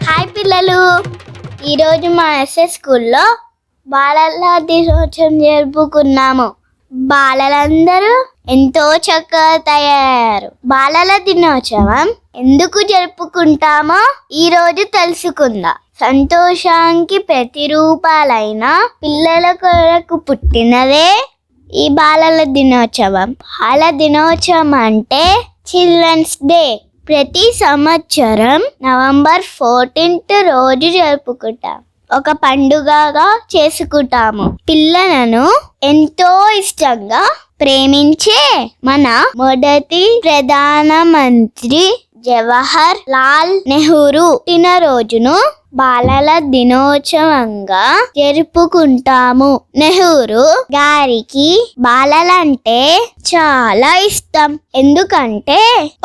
Hi పిల్లలు, ఈరోజు మా ఎస్ఎస్ స్కూల్లో బాలల దినోత్సవం జరుపుకున్నాము. బాలలందరూ ఎంతో చక్కగా తయారయ్యారు. బాలల దినోత్సవం ఎందుకు జరుపుకుంటామో ఈరోజు తెలుసుకుందాం. సంతోషానికి ప్రతిరూపాలైన పిల్లల కొరకు పుట్టినదే ఈ బాలల దినోత్సవం. బాల దినోత్సవం అంటే చిల్డ్రన్స్ డే. ప్రతి సంవత్సరం నవంబర్ 14 రోజు జరుపుకుంటాం. ఒక పండుగగా చేసుకుంటాము. పిల్లలను ఎంతో ఇష్టంగా ప్రేమించే మన మొదటి ప్రధానమంత్రి జవహర్ లాల్ నెహ్రూ పుట్టినరోజును బాలల దినోత్సవంగా జరుపుకుంటాము. నెహ్రూ గారికి బాలలంటే చాలా ఇష్టం. ఎందుకంటే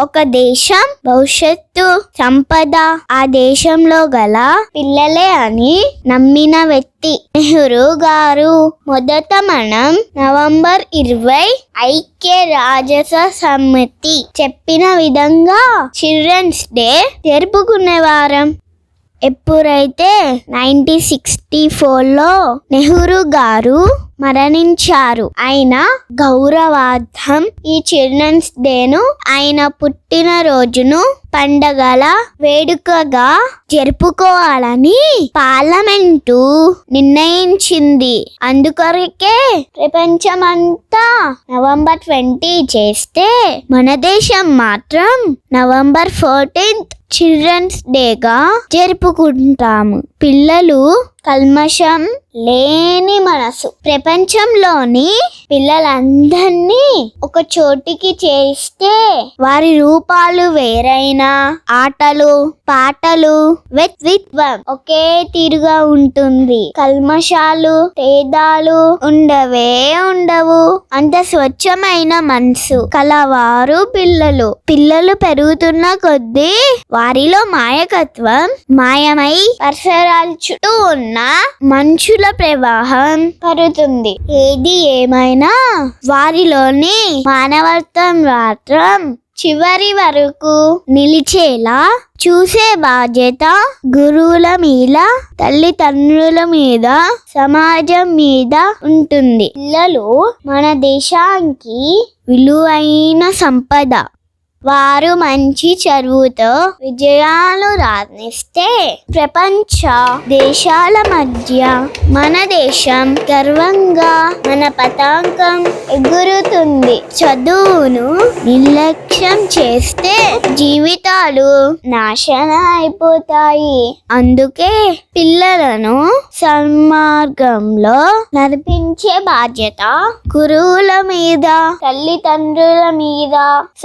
ఒక దేశం భవిష్యత్తు సంపద ఆ దేశంలో గల పిల్లలే అని నమ్మిన వ్యక్తి నెహ్రూ గారు. మొదట మనం నవంబర్ 20 ఐక్య రాజ్య సమితి చెప్పిన విధంగా చిల్డ్రన్స్ డే జరుపుకునేవారం. ఎప్పుడైతే 1964లో నెహ్రూ గారు మరణించారు. ఆయన గౌరవార్థం ఈ చిల్డ్రన్స్ డేను, ఆయన పుట్టినరోజును పండగల వేడుకగా జరుపుకోవాలని పార్లమెంటు నిర్ణయించింది. అందుకొరకే ప్రపంచమంతా నవంబర్ 20 చేస్తే మన దేశం మాత్రం నవంబర్ 14 చిల్డ్రన్స్ డేగా జరుపుకుంటాము. పిల్లలు కల్మషం లేని మనసు. ప్రపంచంలోని పిల్లలందరినీ ఒక చోటికి చేస్తే వారి రూపాలు వేరైనా ఆటలు పాటలు వ్యక్తిత్వం ఒకే తీరుగా ఉంటుంది. కల్మషాలు భేదాలు ఉండవు. అంత స్వచ్ఛమైన మనసు కలవారు పిల్లలు పెరుగుతున్న కొద్దీ వారిలో మాయకత్వం మాయమై పరిసరాల చుట్టూ ఉన్న మనుషుల ప్రవాహం పడుతుంది. ఏది ఏమైనా వారిలోని మానవత్వం మాత్రం చివరి వరకు నిలిచేలా చూసే బాధ్యత గురువుల మీద, తల్లిదండ్రుల మీద, సమాజం మీద ఉంటుంది. పిల్లలు మన దేశానికి విలువైన సంపద. వారు మంచి చదువుతో విజయాలు రాణిస్తే ప్రపంచ దేశాల మధ్య మన దేశం గర్వంగా మన పతాకం ఎగురుతుంది. చదువును నిర్లక్ష్యం చేస్తే జీవితాలు నాశనం అయిపోతాయి. అందుకే పిల్లలను సన్మార్గంలో నడిపించే బాధ్యత గురువుల మీద, తల్లిదండ్రుల మీద,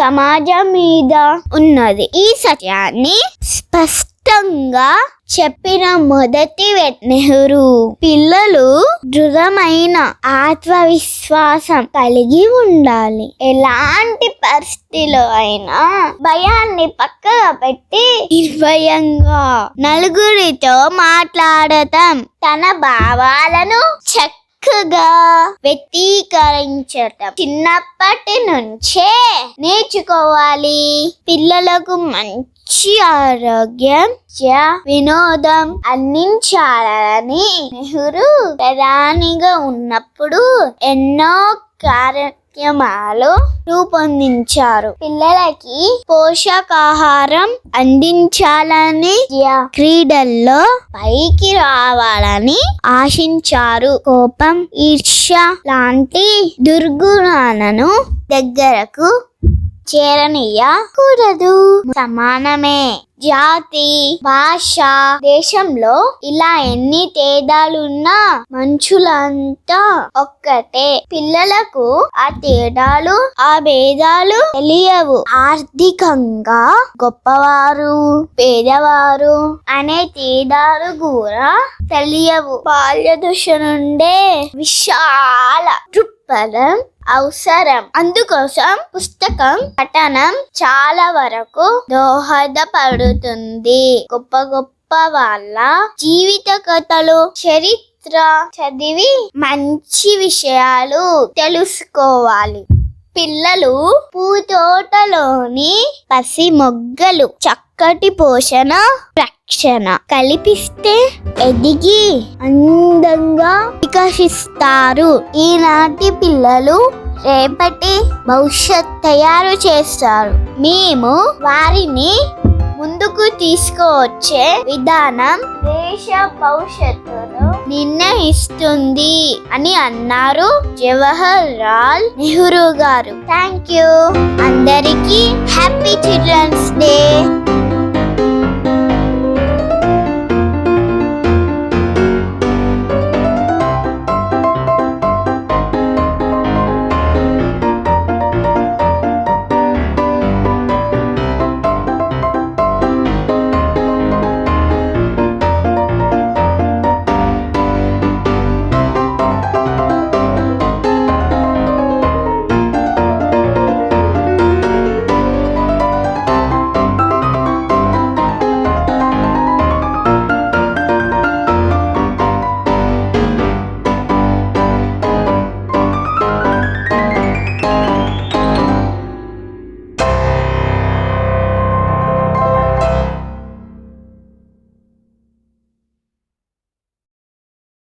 సమాజం మీద ఉన్నది. ఈ సత్యాన్ని స్పష్టంగా చెప్పిన మొదటి నెహ్రూ. పిల్లలు దృఢమైన ఆత్మవిశ్వాసం కలిగి ఉండాలి. ఎలాంటి పరిస్థితిలో అయినా భయాన్ని పక్కగా పెట్టి నిర్భయంగా నలుగురితో మాట్లాడటం, తన భావాలను చక్కగా వ్యక్తీకరించటం చిన్నప్పటి నుంచే నేర్చుకోవాలి. పిల్లలకు మంచి ఆరోగ్యం, వినోదం అందించాలని నెహ్రూ ప్రధానిగా ఉన్నప్పుడు ఎన్నో కార్యక్రమాలు రూపొందించారు. పిల్లలకి పోషకాహారం అందించాలని, క్రీడల్లో పైకి రావాలని ఆశించారు. కోపం, ఈర్ష్య లాంటి దుర్గుణాలను దగ్గరకు చేరనీయకూడదు. సమానమే. జాతి, భాష, దేశంలో ఇలా ఎన్ని తేడాలున్నా మనుషులంతా ఒక్కటే. పిల్లలకు ఆ తేడాలు, ఆ భేదాలు తెలియవు. ఆర్థికంగా గొప్పవారు, పేదవారు అనే తేడాలు కూడా తెలియవు. బాల్య దశ నుండే విశాల దృక్పథం అవసరం. అందుకోసం పుస్తకం పఠనం చాలా వరకు దోహదపడుతుంది. గొప్ప వాళ్ళ జీవిత కథలు, చరిత్ర చదివి మంచి విషయాలు తెలుసుకోవాలి. పిల్లలు పూతోటలోని పసి మొగ్గలు. చక్కటి పోషణ రక్షణ కల్పిస్తే ఎదిగి అందంగా వికసిస్తారు. ఈనాటి పిల్లలు రేపటి భవిష్యత్ తయారు చేస్తారు. మేము వారిని ముందుకు తీసుకువచ్చే విధానం దేశ భవిష్యత్తును నిర్ణయిస్తుంది అని అన్నారు జవహర్ లాల్ నెహ్రూ గారు. Thank you. అందరికీ హ్యాపీ చిల్డ్రన్స్ డే.